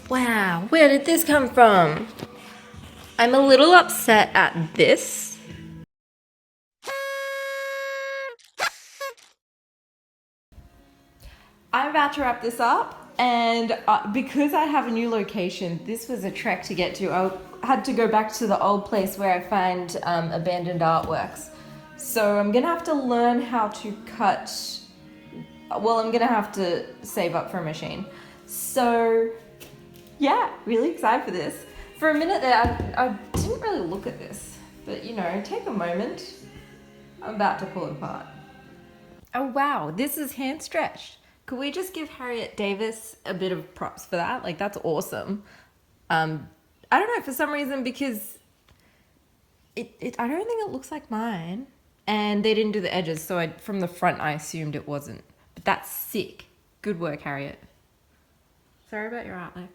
Wow, where did this come from? I'm a little upset at this. I'm about to wrap this up, and because I have a new location, this was a trek to get to. I had to go back to the old place where I find abandoned artworks. So I'm gonna have to learn how to cut. Well, I'm gonna have to save up for a machine. So yeah, really excited for this. For a minute there, I didn't really look at this, but you know, take a moment. I'm about to pull it apart. Oh wow, this is hand stretched. Could we just give Harriet Davis a bit of props for that? Like, that's awesome. I don't know, for some reason, because I don't think it looks like mine. And they didn't do the edges, so from the front I assumed it wasn't. But that's sick. Good work, Harriet. Sorry about your art, though.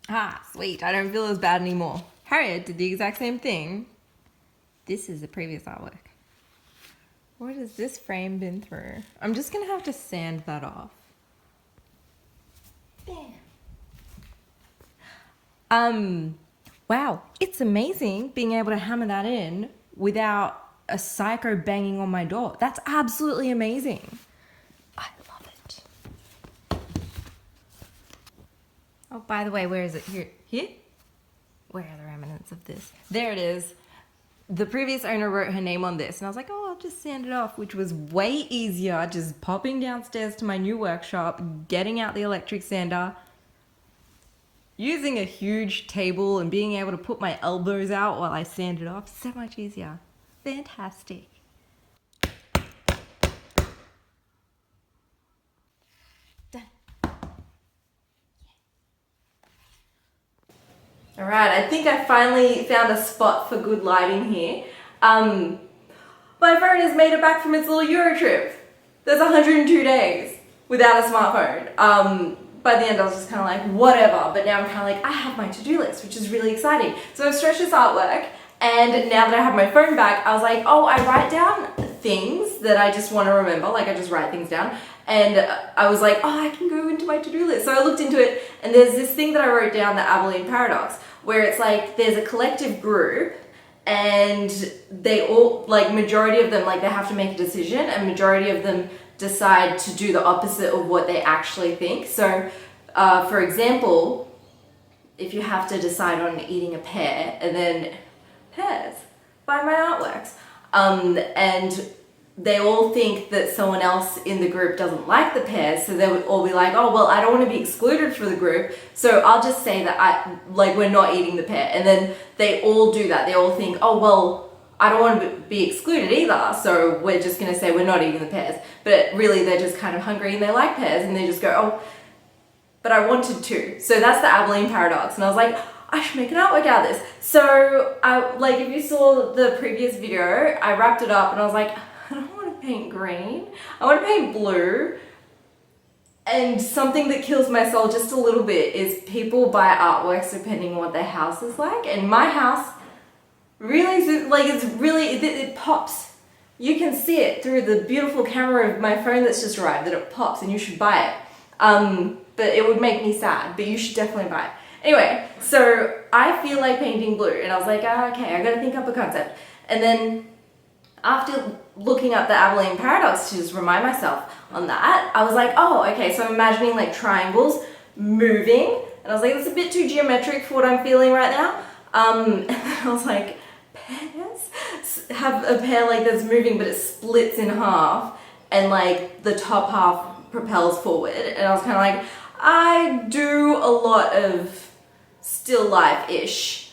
Ah, sweet. I don't feel as bad anymore. Harriet did the exact same thing. This is the previous artwork. What has this frame been through? I'm just gonna have to sand that off. Bam. Wow, it's amazing being able to hammer that in without a psycho banging on my door. That's absolutely amazing. I love it. Oh, by the way, where is it? Here? Where are the remnants of this? There it is. The previous owner wrote her name on this, and I was like, oh, I'll just sand it off, which was way easier, just popping downstairs to my new workshop, getting out the electric sander, using a huge table and being able to put my elbows out while I sand it off. So much easier. Fantastic. Done. All right, I think I finally found a spot for good lighting here. My phone has made it back from its little Euro trip. There's 102 days without a smartphone. By the end I was just kind of like, whatever, but now I'm kind of like, I have my to-do list, which is really exciting. So I've stretched this artwork, and now that I have my phone back, I was like, oh, I write down things that I just want to remember, like I just write things down. And I was like, oh, I can go into my to-do list. So I looked into it, and there's this thing that I wrote down, the Abilene Paradox, where it's like there's a collective group, and they all, like, majority of them, like, they have to make a decision, and majority of them decide to do the opposite of what they actually think. So, for example, if you have to decide on eating a pear, and then pears, buy my artworks, and they all think that someone else in the group doesn't like the pears, so they would all be like, oh, well, I don't want to be excluded from the group, so I'll just say that we're not eating the pear. And then they all do that. They all think, oh, well, I don't want to be excluded either, so we're just going to say we're not eating the pears. But really, they're just kind of hungry and they like pears, and they just go, oh, but I wanted to. So that's the Abilene Paradox. And I was like, I should make an artwork out of this. So if you saw the previous video, I wrapped it up and I was like, I don't want to paint green. I want to paint blue. And something that kills my soul just a little bit is people buy artworks depending on what their house is like. And my house really, it pops. You can see it through the beautiful camera of my phone that's just arrived, that it pops, and you should buy it. But it would make me sad, but you should definitely buy it. Anyway, so I feel like painting blue, and I was like, okay, I gotta think up a concept. And then after looking up the Abilene Paradox to just remind myself on that, I was like, oh, okay, so I'm imagining like triangles moving, and I was like, that's a bit too geometric for what I'm feeling right now. And then I was like, pears? Have a pear like that's moving, but it splits in half, and like the top half propels forward. And I was kind of like, I do a lot of still life-ish,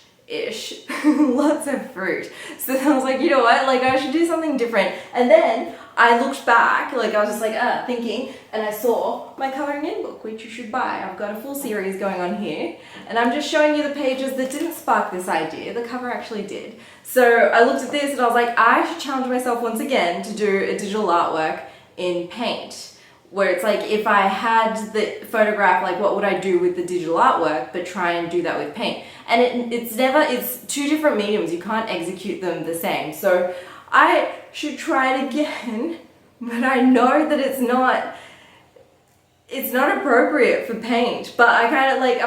lots of fruit. So then I was like, you know what, like I should do something different. And then I looked back, like I was just like thinking, and I saw my coloring in book, which you should buy. I've got a full series going on here, and I'm just showing you the pages that didn't spark this idea. The cover actually did. So I looked at this and I was like, I should challenge myself once again to do a digital artwork in paint, where it's like, if I had the photograph, like what would I do with the digital artwork, but try and do that with paint. And it's two different mediums. You can't execute them the same. So I should try it again, but I know that it's not appropriate for paint, but I'm kind of like,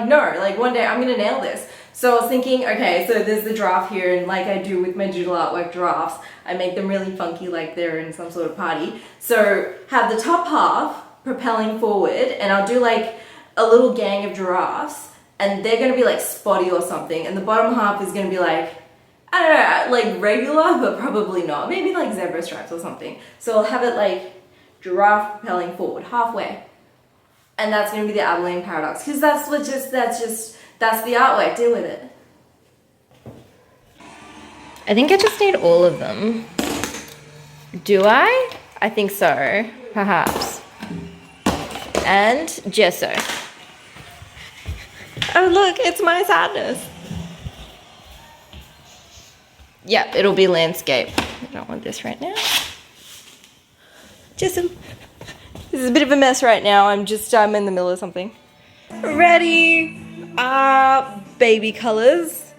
no, like one day I'm gonna nail this. So I was thinking, okay, so there's the draft here, and like I do with my digital artwork drafts, I make them really funky like they're in some sort of party. So have the top half propelling forward, and I'll do like a little gang of giraffes, and they're gonna be like spotty or something, and the bottom half is gonna be like, I don't know, like regular, but probably not. Maybe like zebra stripes or something. So I'll have it like giraffe propelling forward halfway. And that's gonna be the Abilene Paradox, because that's the artwork, deal with it. I think I just need all of them. Do I? I think so, perhaps. And gesso. Oh look, it's my sadness. Yep, it'll be landscape. I don't want this right now. Gesso. This is a bit of a mess right now. I'm in the middle of something. Ready? Baby colors.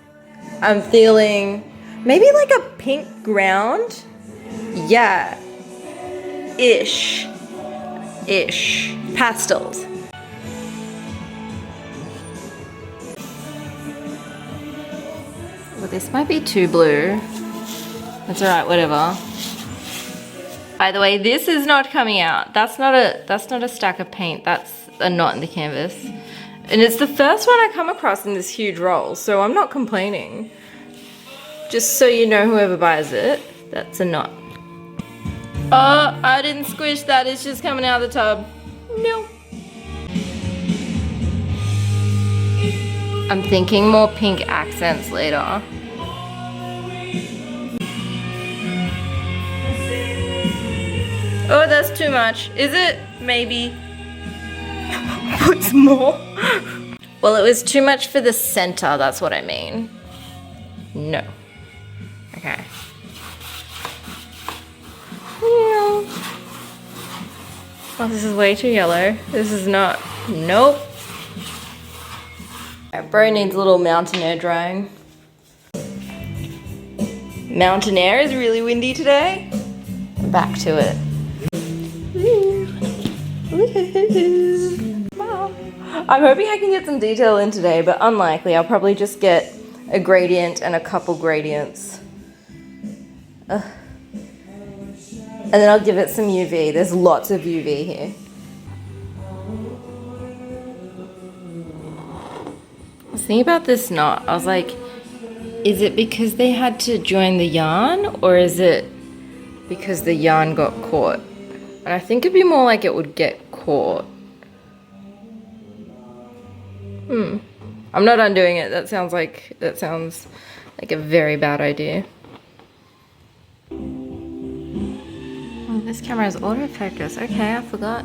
I'm feeling maybe like a pink ground. Yeah. Ish. Pastels. Well, this might be too blue. That's alright, whatever. By the way, this is not coming out. That's not a stack of paint. That's a knot in the canvas. And it's the first one I come across in this huge roll, so I'm not complaining. Just so you know, whoever buys it, that's a knot. Oh, I didn't squish that. It's just coming out of the tub. No. I'm thinking more pink accents later. Oh, that's too much. Is it? Maybe. What's more? Well, it was too much for the center, that's what I mean. No. Okay. Yeah. Oh, this is way too yellow. This is not. Nope. Bro needs a little mountain air drying. Mountain air is really windy today. Back to it. Wow. I'm hoping I can get some detail in today, but unlikely. I'll probably just get a gradient and a couple gradients. And then I'll give it some UV. There's lots of UV here. I was thinking about this knot. I was like, is it because they had to join the yarn, or is it because the yarn got caught? And I think it'd be more like it would get caught. I'm not undoing it. That sounds like a very bad idea. Oh, this camera has autofocus. Okay, I forgot.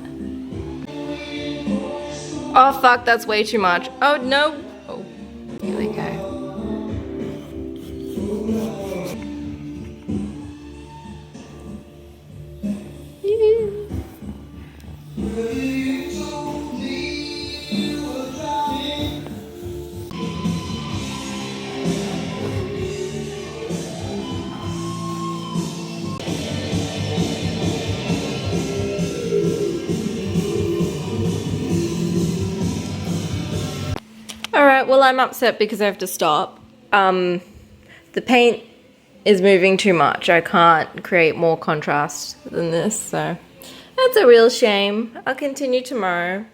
Oh fuck, that's way too much. Oh no. Oh, here we go. Alright, well I'm upset because I have to stop. The paint is moving too much. I can't create more contrast than this, so that's a real shame. I'll continue tomorrow.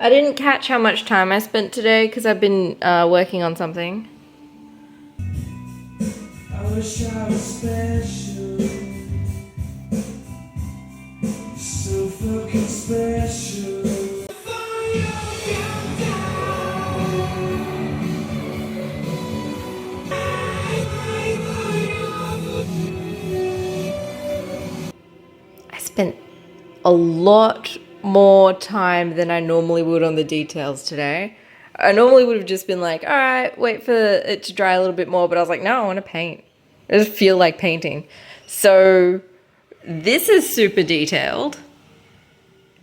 I didn't catch how much time I spent today because I've been working on something. I wish I was special. So fucking special. I spent a lot more time than I normally would on the details today. I normally would have just been like, all right, wait for it to dry a little bit more, but I was like, no, I want to paint. I just feel like painting. So this is super detailed.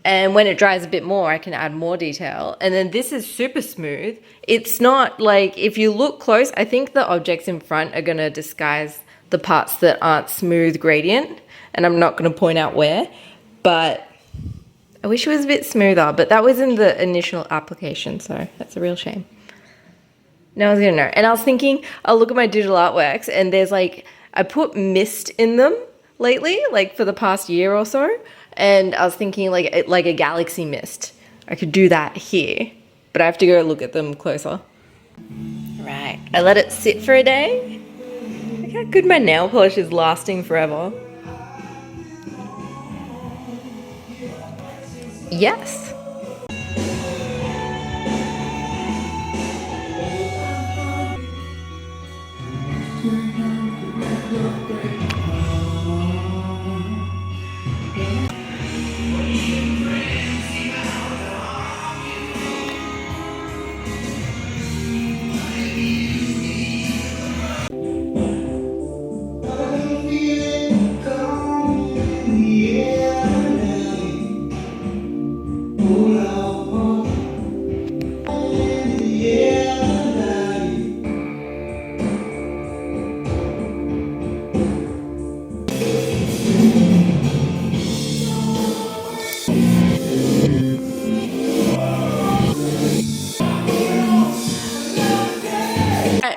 And when it dries a bit more, I can add more detail. And then this is super smooth. It's not like, if you look close, I think the objects in front are going to disguise the parts that aren't smooth gradient. And I'm not going to point out where. But I wish it was a bit smoother, but that was in the initial application, so that's a real shame. No one's gonna know. And I was thinking, I'll look at my digital artworks and there's like, I put mist in them lately, like for the past year or so. And I was thinking like a galaxy mist. I could do that here, but I have to go look at them closer. Right, I let it sit for a day. Look how good my nail polish is lasting forever. Yes.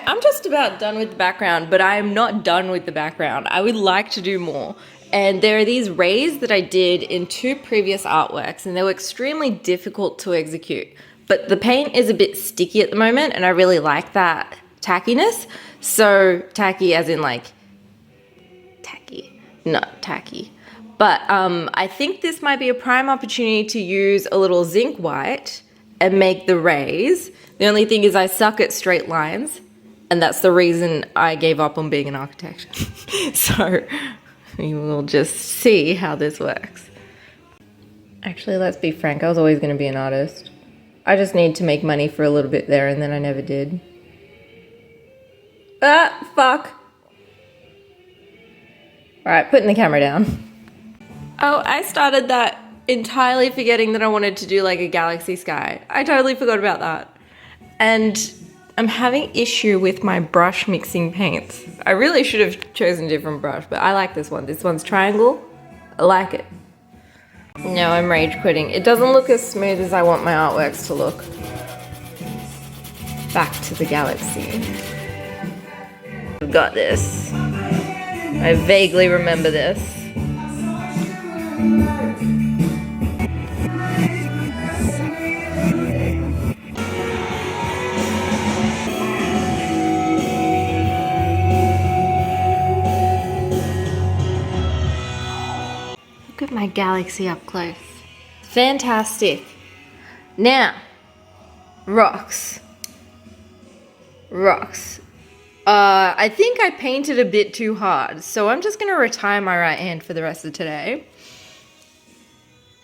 I'm just about done with the background, but I am not done with the background. I would like to do more. And there are these rays that I did in 2 previous artworks, and they were extremely difficult to execute. But the paint is a bit sticky at the moment, and I really like that tackiness. So tacky as in like tacky, not tacky. But I think this might be a prime opportunity to use a little zinc white and make the rays. The only thing is I suck at straight lines, and that's the reason I gave up on being an architect. So you will just see how this works. Actually, let's be frank, I was always going to be an artist. I just need to make money for a little bit there, and then I never did. Ah, fuck. Alright, putting the camera down. Oh, I started that entirely forgetting that I wanted to do like a galaxy sky. I totally forgot about that. And I'm having issue with my brush mixing paints. I really should have chosen a different brush, but I like this one. This one's triangle. I like it. No, I'm rage quitting. It doesn't look as smooth as I want my artworks to look. Back to the galaxy. I've got this. I vaguely remember this. Look at my galaxy up close. Fantastic. Now, rocks. Rocks. I think I painted a bit too hard, so I'm just gonna retire my right hand for the rest of today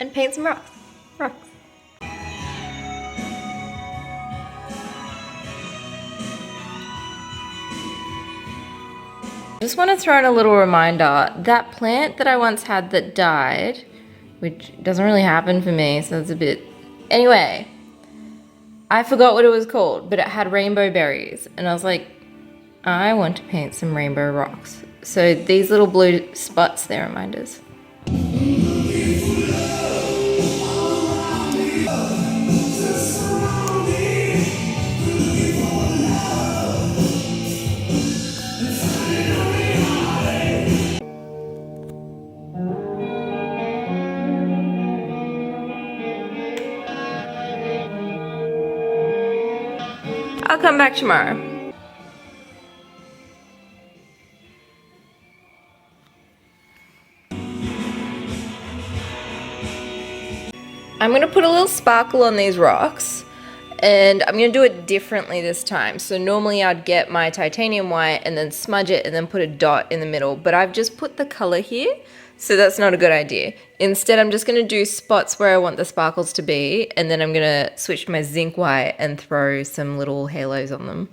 and paint some rocks. Rocks. Just want to throw in a little reminder, that plant that I once had that died, which doesn't really happen for me, so it's a bit... Anyway, I forgot what it was called, but it had rainbow berries, and I was like, I want to paint some rainbow rocks. So these little blue spots, they're reminders. I'll come back tomorrow. I'm gonna put a little sparkle on these rocks, and I'm gonna do it differently this time. So normally I'd get my titanium white and then smudge it and then put a dot in the middle, but I've just put the color here, so that's not a good idea. Instead, I'm just gonna do spots where I want the sparkles to be, and then I'm gonna switch to my zinc white and throw some little halos on them.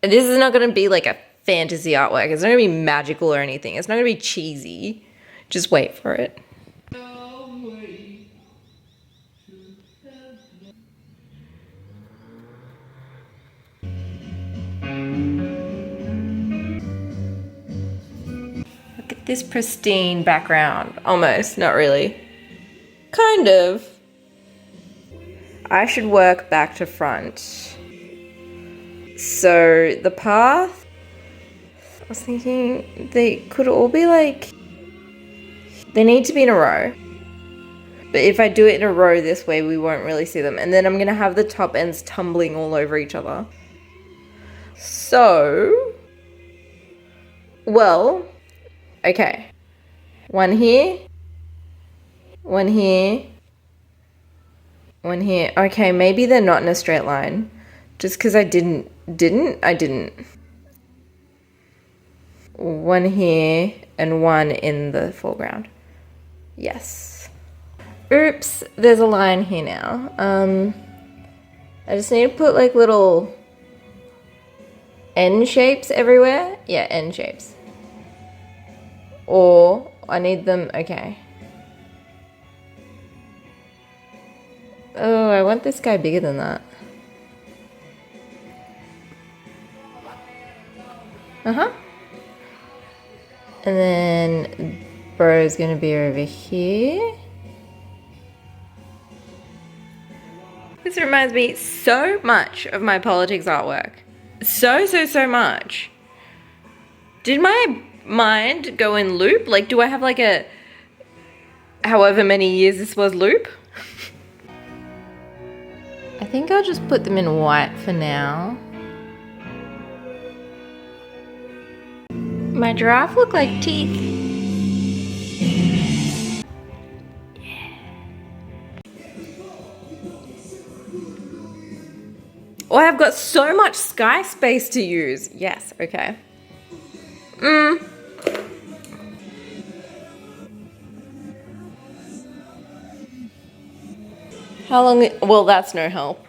And this is not gonna be like a fantasy artwork. It's not gonna be magical or anything. It's not gonna be cheesy. Just wait for it. Look at this pristine background. Almost, not really. Kind of. I should work back to front. So the path, I was thinking they could all be like, they need to be in a row. But if I do it in a row this way, we won't really see them. And then I'm going to have the top ends tumbling all over each other. So, well, okay. One here. One here. One here. Okay, maybe they're not in a straight line. Just because I didn't. One here and one in the foreground. Yes. Oops, there's a line here now. I just need to put like little N shapes everywhere. Yeah, N shapes. Or I need them, okay. Oh, I want this guy bigger than that. Uh-huh. And then bro's gonna be over here. This reminds me so much of my politics artwork. So much. Did my mind go in loop? Like, do I have like a however many years this was loop? I think I'll just put them in white for now. My giraffe look like teeth. Oh, I've got so much sky space to use. Yes, okay. How long? Well, that's no help.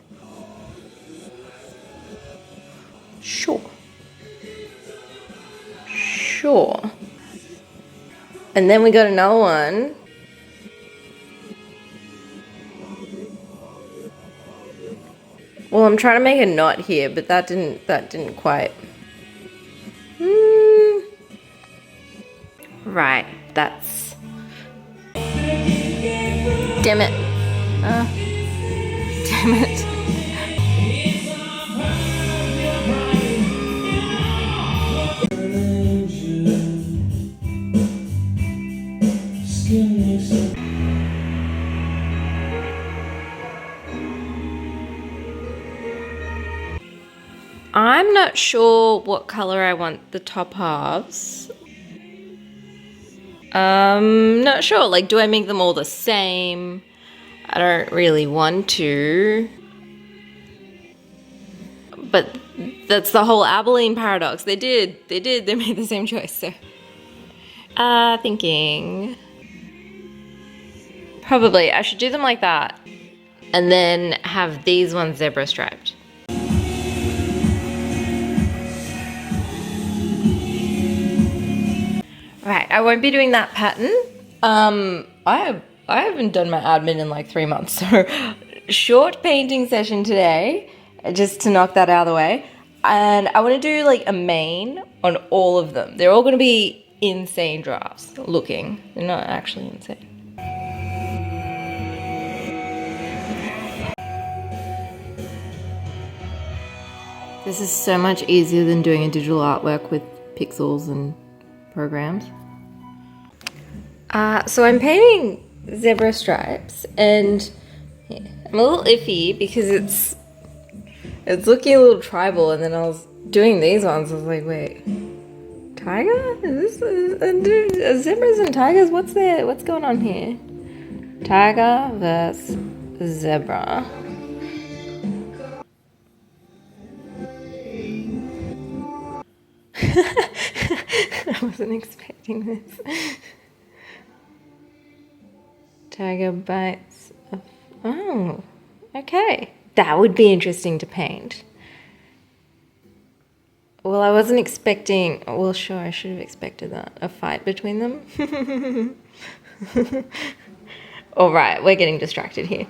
Sure. And then we got another one. Well, I'm trying to make a knot here, but that didn't quite. Right, that's. Damn it. Damn it. I'm not sure what color I want the top halves. Not sure. Like, do I make them all the same? I don't really want to. But that's the whole Abilene Paradox. They made the same choice, so. Thinking. Probably, I should do them like that. And then have these ones zebra striped. Right, I won't be doing that pattern. I haven't done my admin in like 3 months, so short painting session today, just to knock that out of the way. And I want to do like a mane on all of them. They're all going to be insane drafts looking. They're not actually insane. This is so much easier than doing a digital artwork with pixels and programs. So I'm painting zebra stripes, and yeah, I'm a little iffy because it's looking a little tribal, and then I was doing these ones, I was like, wait, tiger? Is this zebras and tigers? What's going on here? Tiger versus zebra. I wasn't expecting this. Tiger bites. Oh, okay. That would be interesting to paint. Well, I wasn't expecting. Well, sure, I should have expected that. A fight between them. All right, we're getting distracted here.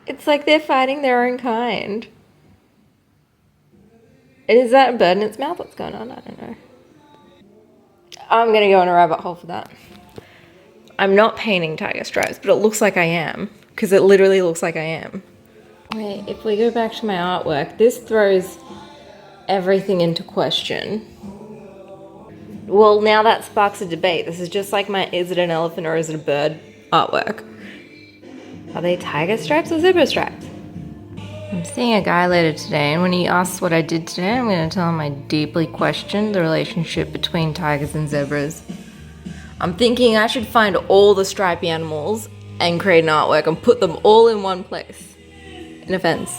It's like they're fighting their own kind. Is that a bird in its mouth? What's going on? I don't know. I'm gonna go on a rabbit hole for that. I'm not painting tiger stripes, but it looks like I am, because it literally looks like I am. Wait, if we go back to my artwork, this throws everything into question. Well, now that sparks a debate. This is just like my is it an elephant or is it a bird artwork. Are they tiger stripes or zebra stripes? I'm seeing a guy later today, and when he asks what I did today, I'm going to tell him I deeply questioned the relationship between tigers and zebras. I'm thinking I should find all the stripy animals and create an artwork and put them all in one place. In a fence.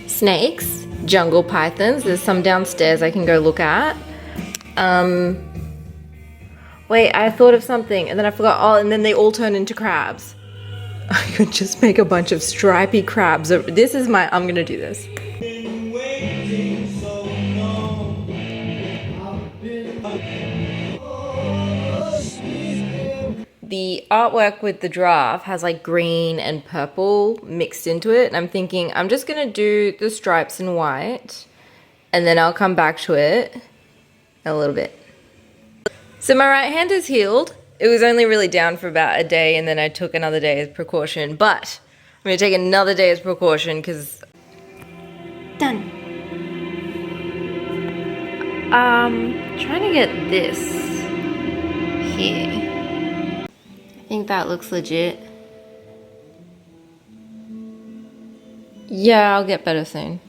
Snakes, jungle pythons, there's some downstairs I can go look at. Wait, I thought of something and then I forgot. Oh, and then they all turn into crabs. I could just make a bunch of stripy crabs. This is my, I'm gonna do this. The artwork with the giraffe has like green and purple mixed into it. And I'm thinking I'm just gonna do the stripes in white and then I'll come back to it in a little bit. So my right hand is healed. It was only really down for about a day and then I took another day as precaution, but I'm gonna take another day as precaution because done. Trying to get this here. I think that looks legit. Yeah, I'll get better soon.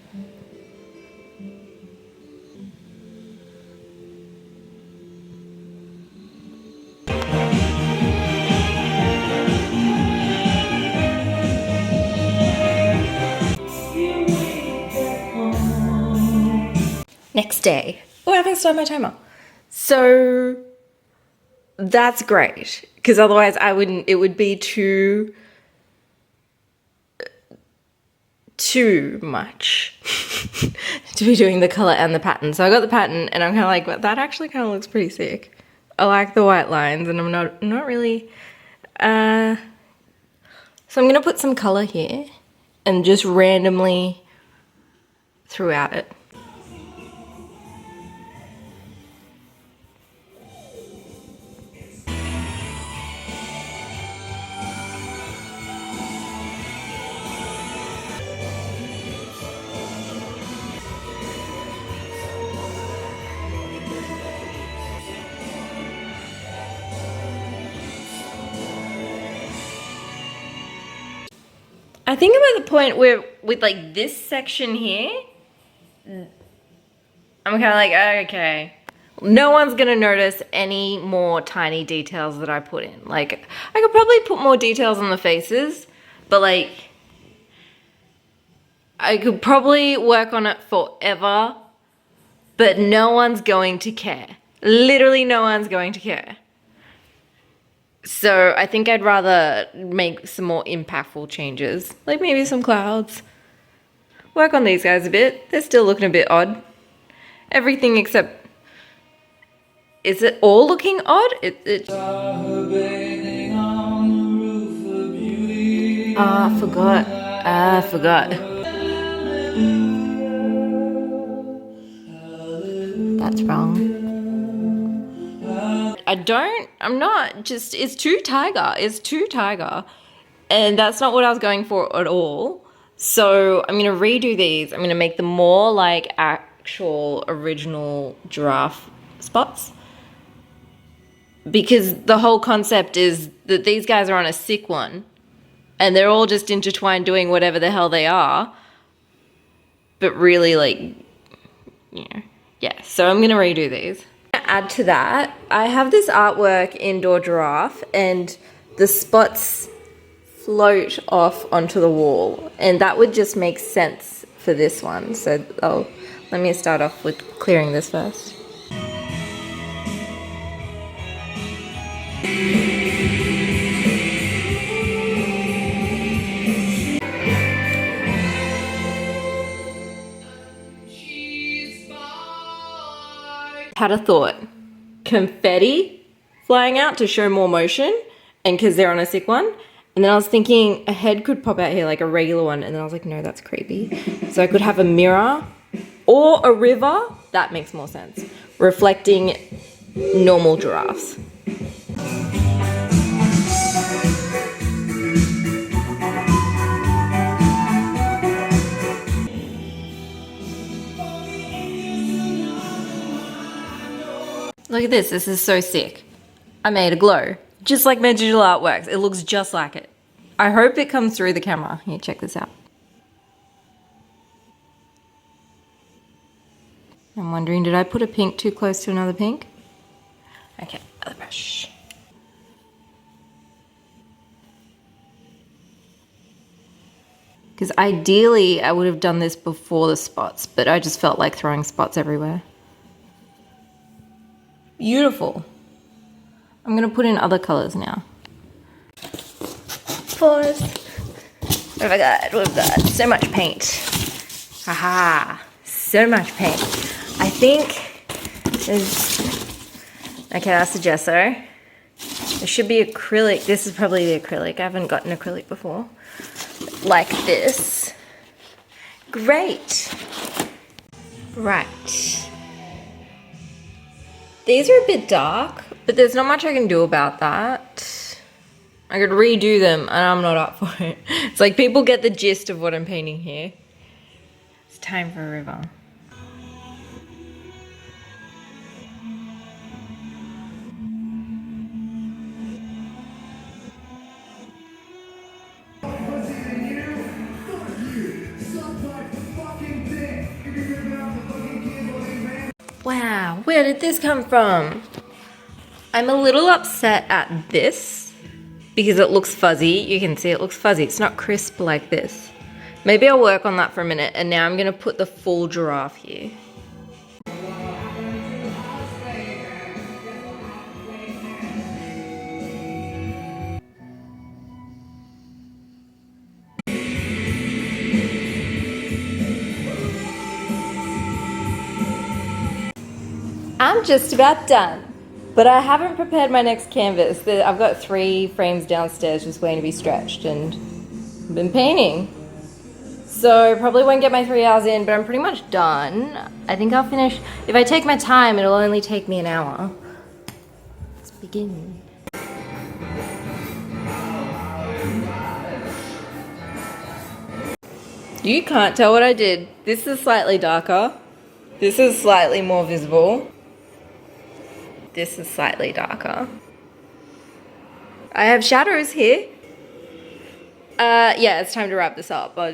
Next day. Oh, I haven't started my timer. So that's great because otherwise it would be too much to be doing the color and the pattern. So I got the pattern and I'm kind of like, well, that actually kind of looks pretty sick. I like the white lines and I'm not really, so I'm going to put some color here and just randomly throughout it. I think I'm at the point where with like this section here, I'm kind of like, okay, no one's gonna notice any more tiny details that I put in. Like, I could probably put more details on the faces, but like, I could probably work on it forever, but no one's going to care. Literally no one's going to care. So I think I'd rather make some more impactful changes, like maybe some clouds. Work on these guys a bit. They're still looking a bit odd. Everything except, is it all looking odd? I forgot. That's wrong. It's too tiger. And that's not what I was going for at all. So I'm gonna redo these. I'm gonna make them more like actual original giraffe spots. Because the whole concept is that these guys are on a sick one. And they're all just intertwined doing whatever the hell they are. But really like, you know, yeah. So I'm gonna redo these. Add to that, I have this artwork indoor giraffe and the spots float off onto the wall and that would just make sense for this one. So let me start off with clearing this first. Had a thought. Confetti flying out to show more motion and because they're on a sick one. And then I was thinking a head could pop out here like a regular one. And then I was like, no, that's creepy. So I could have a mirror or a river. That makes more sense. Reflecting normal giraffes. Look at this is so sick. I made a glow, just like my digital artworks. It looks just like it. I hope it comes through the camera. Here, check this out. I'm wondering, did I put a pink too close to another pink? Okay, other brush. Because ideally I would have done this before the spots, but I just felt like throwing spots everywhere. Beautiful. I'm gonna put in other colors now. Pause. What have I got? What have I got? So much paint. Haha, so much paint. I think there's, okay, that's the gesso. There should be acrylic. This is probably the acrylic. I haven't gotten acrylic before. Like this. Great. Right. These are a bit dark, but there's not much I can do about that. I could redo them, and I'm not up for it. It's like people get the gist of what I'm painting here. It's time for a river. Wow, where did this come from? I'm a little upset at this because it looks fuzzy. You can see it looks fuzzy. It's not crisp like this. Maybe I'll work on that for a minute, and now I'm gonna put the full giraffe here. I'm just about done, but I haven't prepared my next canvas. I've got 3 frames downstairs just waiting to be stretched and been painting. So probably won't get my 3 hours in, but I'm pretty much done. I think I'll finish, if I take my time, it'll only take me an hour. Let's begin. You can't tell what I did. This is slightly darker. This is slightly more visible. This is slightly darker. I have shadows here. Yeah, it's time to wrap this up. Da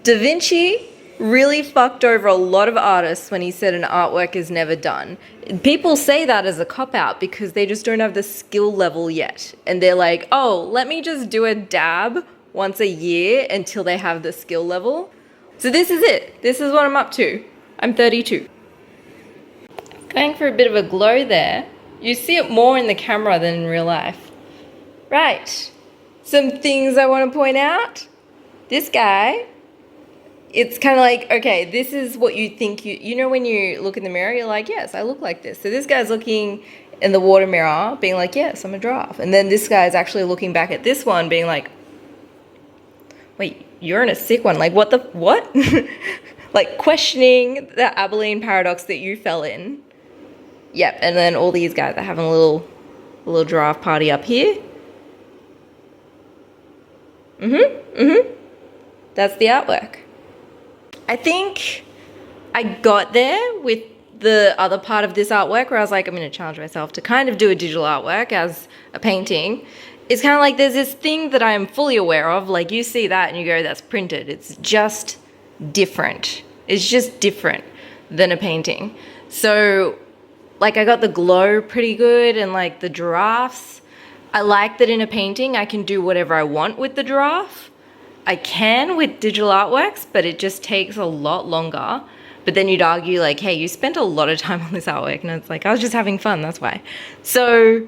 Vinci really fucked over a lot of artists when he said an artwork is never done. People say that as a cop-out because they just don't have the skill level yet. And they're like, oh, let me just do a dab once a year until they have the skill level. So this is it. This is what I'm up to. I'm 32. Going for a bit of a glow there. You see it more in the camera than in real life. Right. Some things I want to point out. This guy, it's kind of like, okay, this is what you think you know when you look in the mirror, you're like, yes, I look like this. So this guy's looking in the water mirror being like, yes, I'm a giraffe. And then this guy's actually looking back at this one being like, wait, you're in a sick one. Like, what? Like questioning the Abilene Paradox that you fell in. Yep, and then all these guys are having a little giraffe party up here. That's the artwork. I think I got there with the other part of this artwork where I was like, I'm going to challenge myself to kind of do a digital artwork as a painting. It's kind of like there's this thing that I am fully aware of. Like you see that and you go, that's printed. It's just different. It's just different than a painting. So like I got the glow pretty good and like the giraffes. I like that in a painting I can do whatever I want with the giraffe. I can with digital artworks, but it just takes a lot longer. But then you'd argue like, hey, you spent a lot of time on this artwork. And it's like, I was just having fun, that's why. So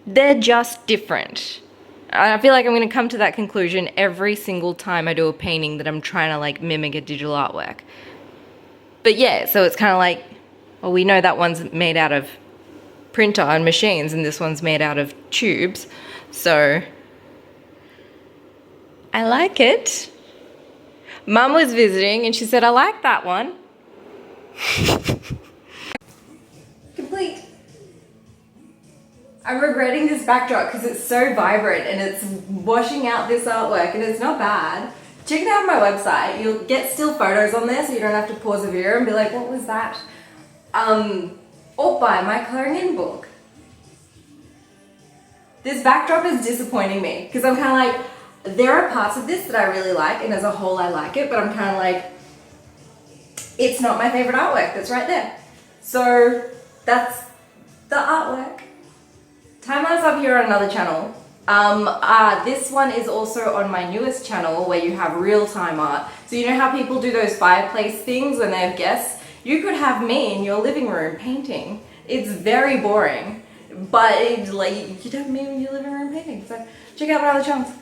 they're just different. I feel like I'm going to come to that conclusion every single time I do a painting that I'm trying to like mimic a digital artwork. But yeah, so it's kind of like, well, we know that one's made out of printer and machines and this one's made out of tubes. So I like it. Mum was visiting and she said, I like that one. Complete. I'm regretting this backdrop because it's so vibrant and it's washing out this artwork, and it's not bad. Check it out on my website. You'll get still photos on there so you don't have to pause the video and be like, what was that? Or buy my coloring in book. This backdrop is disappointing me because I'm kind of like, there are parts of this that I really like, and as a whole I like it, but I'm kind of like, it's not my favorite artwork that's right there. So that's the artwork. Timelapse up here on another channel. This one is also on my newest channel where you have real-time art. So you know how people do those fireplace things when they have guests? You could have me in your living room painting. It's very boring, but you'd have me in your living room painting. So check out my other channels.